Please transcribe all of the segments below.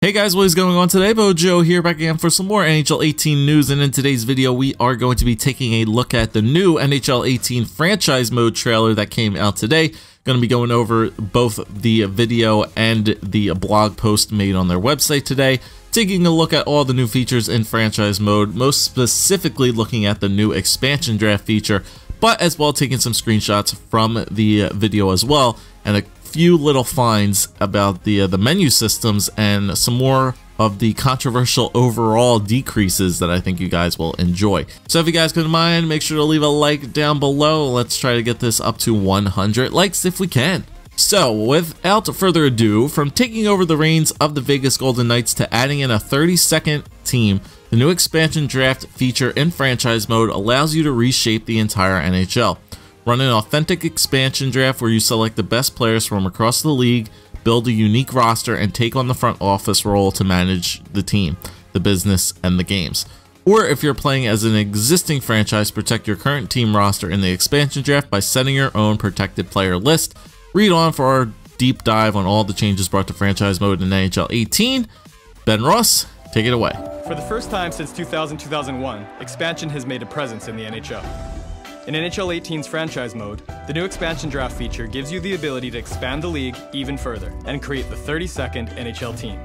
Hey guys, what is going on today? Bojo here, back again for some more NHL 18 news, and in today's video we are going to be taking a look at the new NHL 18 franchise mode trailer that came out today. Going to be going over both the video and the blog post made on their website today, taking a look at all the new features in franchise mode, most specifically looking at the new expansion draft feature, but as well taking some screenshots from the video as well, and a few little finds about the menu systems and some more of the controversial overall decreases that I think you guys will enjoy. So if you guys couldn't mind, make sure to leave a like down below. Let's try to get this up to 100 likes if we can. So without further ado, from taking over the reins of the Vegas Golden Knights to adding in a 32nd team, the new expansion draft feature in franchise mode allows you to reshape the entire NHL. Run an authentic expansion draft where you select the best players from across the league, build a unique roster, and take on the front office role to manage the team, the business, and the games. Or if you're playing as an existing franchise, protect your current team roster in the expansion draft by setting your own protected player list. Read on for our deep dive on all the changes brought to franchise mode in NHL 18. Ben Ross, take it away. For the first time since 2000-2001, expansion has made a presence in the NHL. In NHL 18's franchise mode, the new expansion draft feature gives you the ability to expand the league even further and create the 32nd NHL team.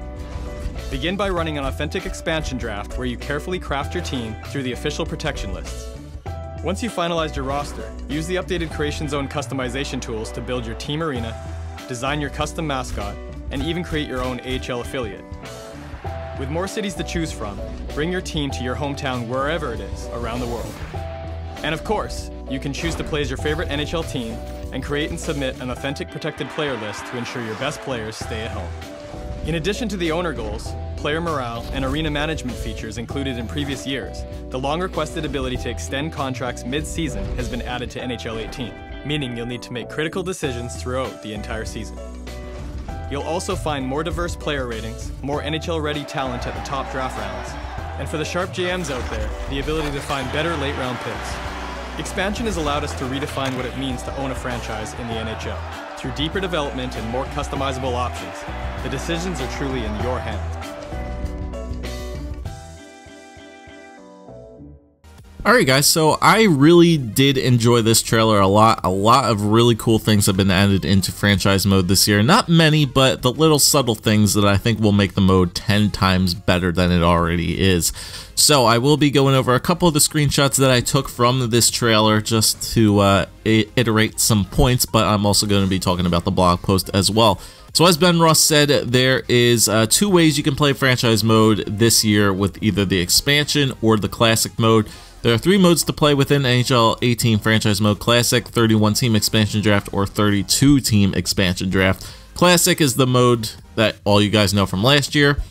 Begin by running an authentic expansion draft where you carefully craft your team through the official protection lists. Once you've finalized your roster, use the updated Creation Zone customization tools to build your team arena, design your custom mascot, and even create your own AHL affiliate. With more cities to choose from, bring your team to your hometown wherever it is around the world. And of course, you can choose to play as your favorite NHL team and create and submit an authentic protected player list to ensure your best players stay at home. In addition to the owner goals, player morale, and arena management features included in previous years, the long-requested ability to extend contracts mid-season has been added to NHL 18, meaning you'll need to make critical decisions throughout the entire season. You'll also find more diverse player ratings, more NHL-ready talent at the top draft rounds, and for the sharp GMs out there, the ability to find better late-round picks. Expansion has allowed us to redefine what it means to own a franchise in the NHL. Through deeper development and more customizable options, the decisions are truly in your hands. Alright guys, so I really did enjoy this trailer a lot. A lot of really cool things have been added into franchise mode this year. Not many, but the little subtle things that I think will make the mode 10 times better than it already is. So I will be going over a couple of the screenshots that I took from this trailer just to iterate some points, but I'm also going to be talking about the blog post as well. So as Ben Ross said, there is two ways you can play franchise mode this year with either the expansion or the classic mode. There are three modes to play within NHL 18 franchise mode: Classic, 31-team expansion draft, or 32-team expansion draft. Classic is the mode that all you guys know from last year.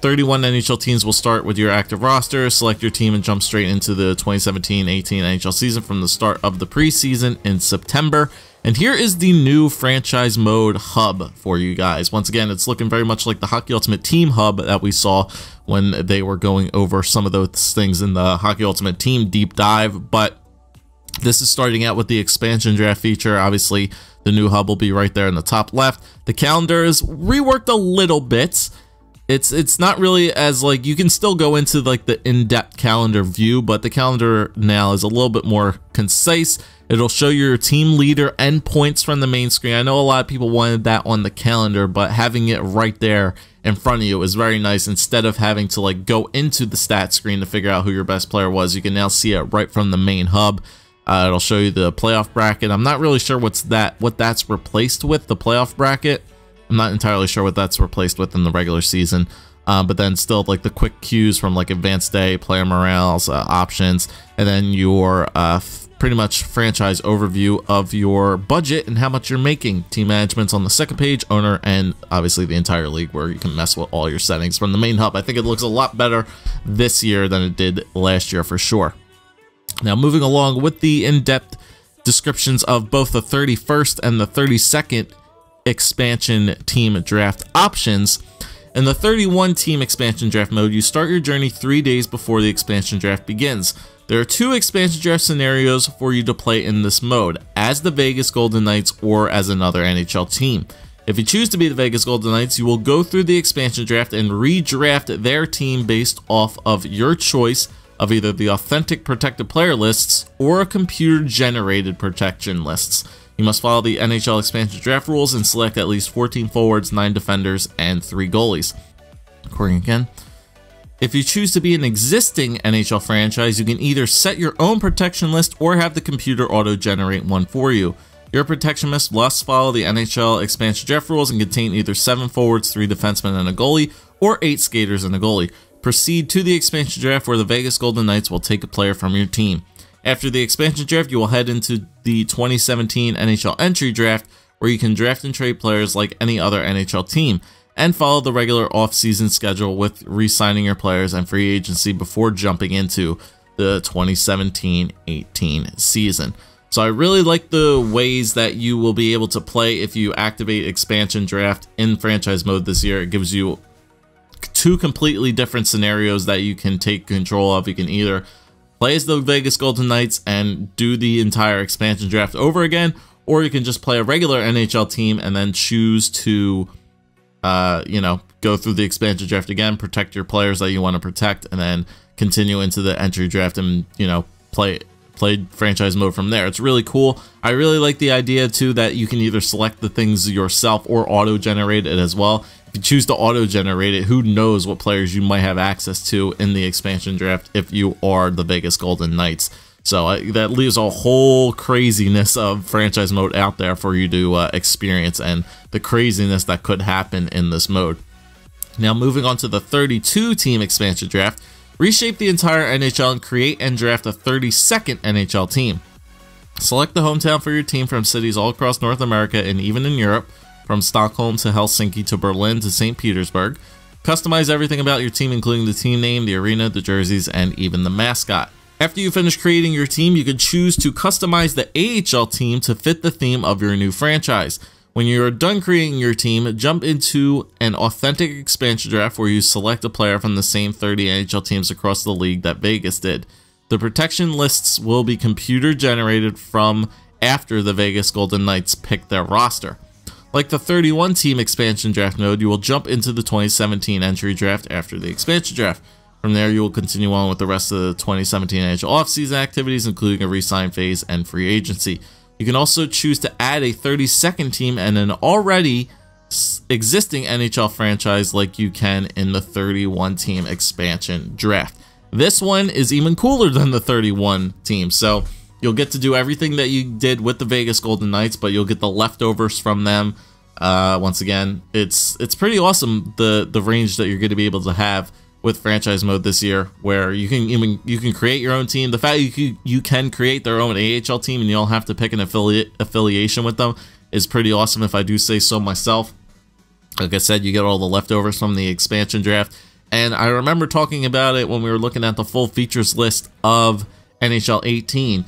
31 NHL teams will start with your active roster, select your team, and jump straight into the 2017-18 NHL season from the start of the preseason in September. And here is the new franchise mode hub for you guys. Once again, it's looking very much like the Hockey Ultimate Team hub that we saw when they were going over some of those things in the Hockey Ultimate Team deep dive, but this is starting out with the expansion draft feature. Obviously, the new hub will be right there in the top left. The calendar is reworked a little bit. It's not really as, like, you can still go into like the in-depth calendar view, but the calendar now is a little bit more concise. It'll show your team leader and points from the main screen. I know a lot of people wanted that on the calendar, but having it right there in front of you is very nice. Instead of having to like go into the stat screen to figure out who your best player was, you can now see it right from the main hub. It'll show you the playoff bracket. I'm not really sure what that's replaced with, the playoff bracket. I'm not entirely sure what that's replaced with in the regular season, but then still like the quick cues from like advanced day, player morales, options, and then your pretty much franchise overview of your budget and how much you're making. Team management's on the second page, owner, and obviously the entire league where you can mess with all your settings from the main hub. I think it looks a lot better this year than it did last year for sure. Now moving along with the in-depth descriptions of both the 31st and the 32nd expansion team draft options. In the 31-team expansion draft mode, you start your journey 3 days before the expansion draft begins. There are two expansion draft scenarios for you to play in this mode, as the Vegas Golden Knights or as another NHL team. If you choose to be the Vegas Golden Knights, you will go through the expansion draft and redraft their team based off of your choice of either the authentic protected player lists or a computer-generated protection lists. You must follow the NHL expansion draft rules and select at least 14 forwards, 9 defenders, and 3 goalies. According again, if you choose to be an existing NHL franchise, you can either set your own protection list or have the computer auto-generate one for you. Your protection list must follow the NHL expansion draft rules and contain either 7 forwards, 3 defensemen, and a goalie, or 8 skaters and a goalie. Proceed to the expansion draft where the Vegas Golden Knights will take a player from your team. After the expansion draft, you will head into the 2017 NHL entry draft where you can draft and trade players like any other NHL team and follow the regular off-season schedule with re-signing your players and free agency before jumping into the 2017-18 season. So I really like the ways that you will be able to play if you activate expansion draft in franchise mode this year. It gives you 2 completely different scenarios that you can take control of. You can either play as the Vegas Golden Knights and do the entire expansion draft over again, or you can just play a regular NHL team and then choose to, go through the expansion draft again, protect your players that you want to protect, and then continue into the entry draft and, play franchise mode from there. It's really cool. I really like the idea too that you can either select the things yourself or auto-generate it as well. If you choose to auto-generate it, who knows what players you might have access to in the expansion draft if you are the Vegas Golden Knights. So that leaves a whole craziness of franchise mode out there for you to experience, and the craziness that could happen in this mode. Now moving on to the 32 team expansion draft. Reshape the entire NHL and create and draft a 32nd NHL team. Select the hometown for your team from cities all across North America and even in Europe, from Stockholm to Helsinki to Berlin to St. Petersburg. Customize everything about your team, including the team name, the arena, the jerseys, and even the mascot. After you finish creating your team, you can choose to customize the AHL team to fit the theme of your new franchise. When you're done creating your team, jump into an authentic expansion draft where you select a player from the same 30 NHL teams across the league that Vegas did. The protection lists will be computer generated from after the Vegas Golden Knights pick their roster. Like the 31 team expansion draft mode, you will jump into the 2017 entry draft after the expansion draft. From there, you will continue on with the rest of the 2017 NHL offseason activities, including a re-sign phase and free agency. You can also choose to add a 32nd team and an already existing NHL franchise like you can in the 31 team expansion draft. This one is even cooler than the 31 team, so you'll get to do everything that you did with the Vegas Golden Knights, but you'll get the leftovers from them. Once again, it's pretty awesome, the range that you're going to be able to have with franchise mode this year, where you can create your own team. The fact you can create their own AHL team and you don't have to pick an affiliation with them is pretty awesome, if I do say so myself. Like I said, you get all the leftovers from the expansion draft, and I remember talking about it when we were looking at the full features list of NHL 18.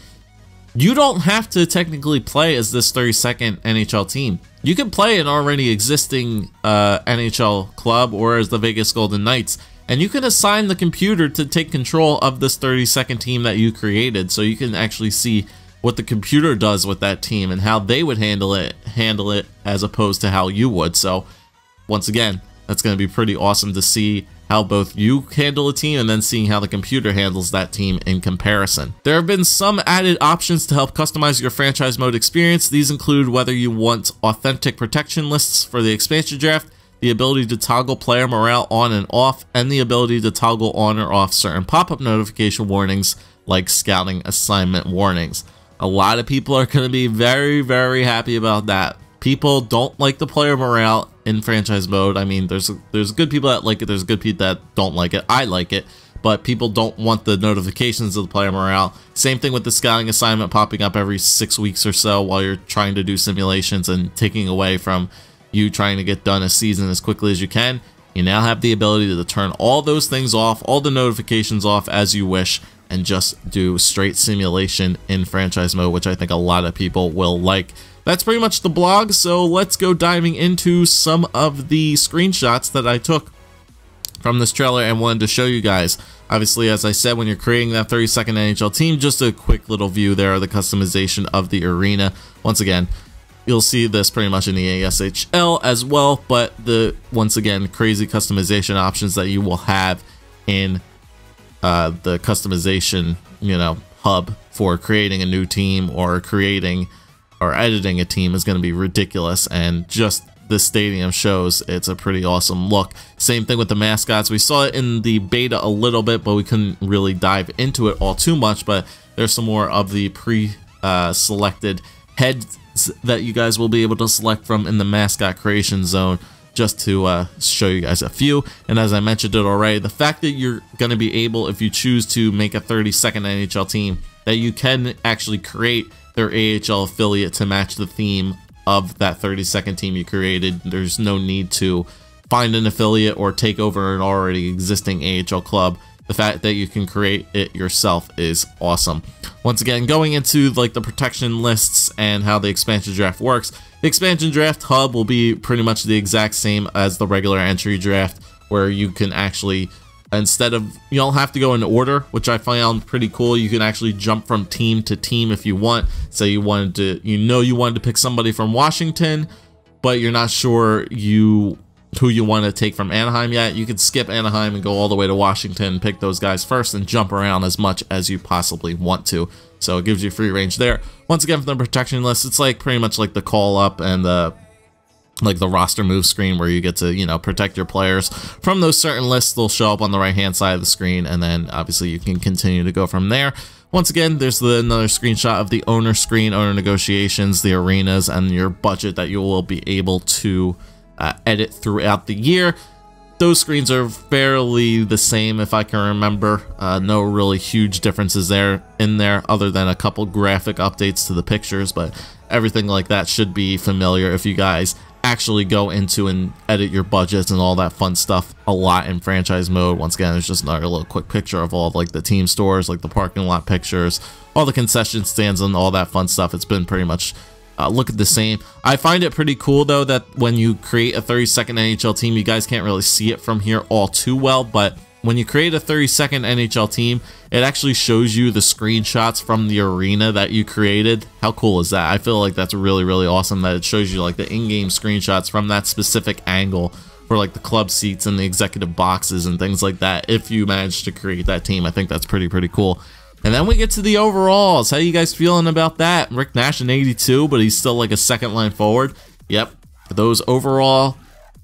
You don't have to technically play as this 32nd NHL team. You can play an already existing NHL club or as the Vegas Golden Knights, and you can assign the computer to take control of this 32nd team that you created, so you can actually see what the computer does with that team and how they would handle it as opposed to how you would. So once again, that's going to be pretty awesome to see how both you handle a team and then seeing how the computer handles that team in comparison. There have been some added options to help customize your franchise mode experience. These include whether you want authentic protection lists for the expansion draft, the ability to toggle player morale on and off, and the ability to toggle on or off certain pop-up notification warnings like scouting assignment warnings. A lot of people are going to be very, very happy about that. People don't like the player morale in franchise mode. I mean, there's good people that like it, there's good people that don't like it. I like it, but people don't want the notifications of the player morale. Same thing with the scouting assignment popping up every 6 weeks or so while you're trying to do simulations and taking away from you trying to get done a season as quickly as you can. You now have the ability to turn all those things off, all the notifications off as you wish, and just do straight simulation in franchise mode, which I think a lot of people will like. That's pretty much the blog, so let's go diving into some of the screenshots that I took from this trailer and wanted to show you guys. Obviously, as I said, when you're creating that 32nd NHL team, just a quick little view there of the customization of the arena. Once again, You'll see this pretty much in the ASHL as well, but once again, crazy customization options that you will have in the customization, hub for creating a new team or creating or editing a team is going to be ridiculous, and just this stadium shows it's a pretty awesome look. Same thing with the mascots. We saw it in the beta a little bit, but we couldn't really dive into it all too much, but there's some more of the pre-selected heads that you guys will be able to select from in the mascot creation zone, just to show you guys a few. And as I mentioned it already, the fact that you're going to be able, if you choose to make a 32nd NHL team, that you can actually create their AHL affiliate to match the theme of that 32nd team you created. There's no need to find an affiliate or take over an already existing AHL club. The fact that you can create it yourself is awesome. Once again, going into like the protection lists and how the expansion draft works, the expansion draft hub will be pretty much the exact same as the regular entry draft, where you can actually, instead of, you don't have to go in order, which I found pretty cool. You can actually jump from team to team if you want. Say you wanted to, you wanted to pick somebody from Washington, but you're not sure who you want to take from Anaheim yet. You could skip Anaheim and go all the way to Washington, pick those guys first, and jump around as much as you possibly want to. So it gives you free range there. Once again, for the protection list, it's like pretty much like the call up and the roster move screen, where you get to, protect your players from those certain lists. They'll show up on the right hand side of the screen, and then obviously you can continue to go from there. Once again, there's another screenshot of the owner screen, owner negotiations, the arenas, and your budget that you will be able to edit throughout the year. Those screens are fairly the same, if I can remember. No really huge differences in there other than a couple graphic updates to the pictures, but everything like that should be familiar if you guys actually go into and edit your budgets and all that fun stuff a lot in franchise mode. Once again, there's just another little quick picture of all of, like, the team stores, like the parking lot pictures, all the concession stands and all that fun stuff. It's been pretty much look at the same. I find it pretty cool though that when you create a 32nd NHL team, you guys can't really see it from here all too well, but when you create a 32nd NHL team, it actually shows you the screenshots from the arena that you created. How cool is that? I feel like that's really, really awesome that it shows you like the in-game screenshots from that specific angle for like the club seats and the executive boxes and things like that. If you manage to create that team, I think that's pretty cool. And then we get to the overalls. How you guys feeling about that? Rick Nash in 82, but he's still like a second line forward. Yep, those the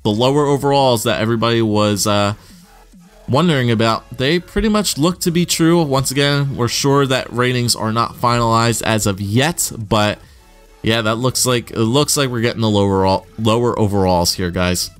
lower overalls that everybody was wondering about, they pretty much look to be true. Once again, we're sure that ratings are not finalized as of yet, but yeah, it looks like we're getting the lower overalls here, guys.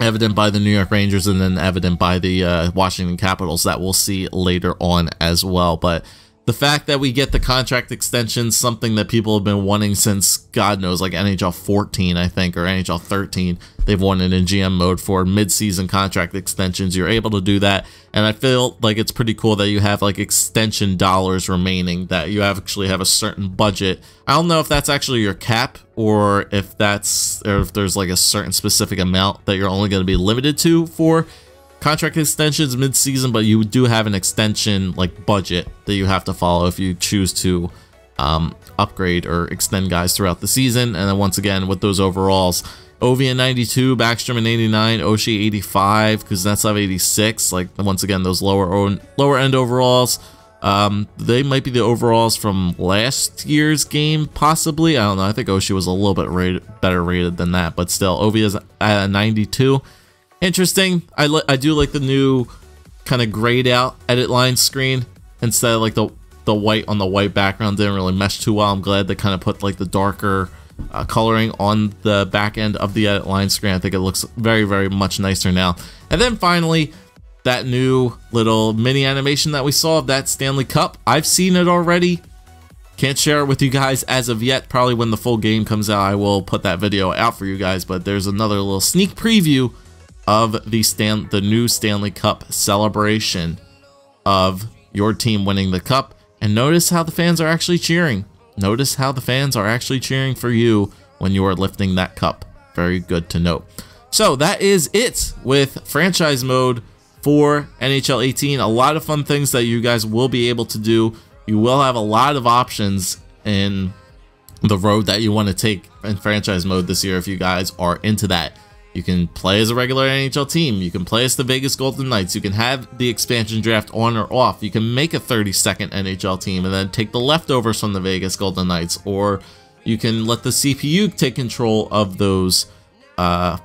Evident by the New York Rangers, and then evident by the Washington Capitals that we'll see later on as well. But the fact that we get the contract extension, something that people have been wanting since, God knows, like NHL 14, I think, or NHL 13, they've wanted in GM mode for mid-season contract extensions. You're able to do that, and I feel like it's pretty cool that you have like extension dollars remaining, that you actually have a certain budget. I don't know if that's actually your cap, or if there's like a certain specific amount that you're only going to be limited to for contract extensions mid-season, but you do have an extension like budget that you have to follow if you choose to upgrade or extend guys throughout the season. And then once again, with those overalls, Ovi in 92, Backstrom in 89, Oshie 85, Kuznetsov 86. Like, once again, those lower end overalls, they might be the overalls from last year's game, possibly. I don't know. I think Oshie was a little bit better rated than that, but still, Ovi is at 92. Interesting. I do like the new kind of grayed out edit line screen instead of like the white on the white background. Didn't really mesh too well. I'm glad they kind of put like the darker coloring on the back end of the edit line screen. I think it looks very, very much nicer now. And then finally, that new little mini animation that we saw of that Stanley Cup. I've seen it already. Can't share it with you guys as of yet. Probably when the full game comes out, I will put that video out for you guys. But there's another little sneak preview of the new Stanley Cup celebration of your team winning the cup. And notice how the fans are actually cheering. Notice how the fans are actually cheering for you when you are lifting that cup. Very good to note. So that is it with franchise mode for NHL 18. A lot of fun things that you guys will be able to do. You will have a lot of options in the road that you want to take in franchise mode this year if you guys are into that. You can play as a regular NHL team. You can play as the Vegas Golden Knights. You can have the expansion draft on or off. You can make a 32nd NHL team and then take the leftovers from the Vegas Golden Knights, or you can let the CPU take control of those of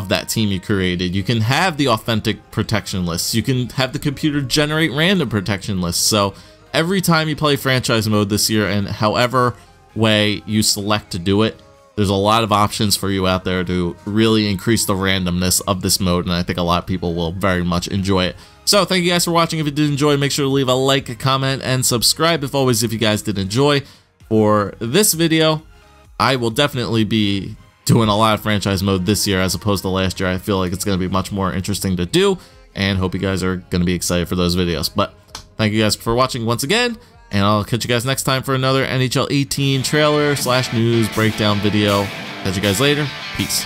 that team you created. You can have the authentic protection lists. You can have the computer generate random protection lists. So every time you play franchise mode this year, and however way you select to do it, there's a lot of options for you out there to really increase the randomness of this mode, and I think a lot of people will very much enjoy it. So thank you guys for watching. If you did enjoy, make sure to leave a like, a comment, and subscribe if always if you guys did enjoy. For this video, I will definitely be doing a lot of franchise mode this year as opposed to last year. I feel like it's going to be much more interesting to do, and hope you guys are going to be excited for those videos. But thank you guys for watching once again, and I'll catch you guys next time for another NHL 18 trailer / news breakdown video. Catch you guys later. Peace.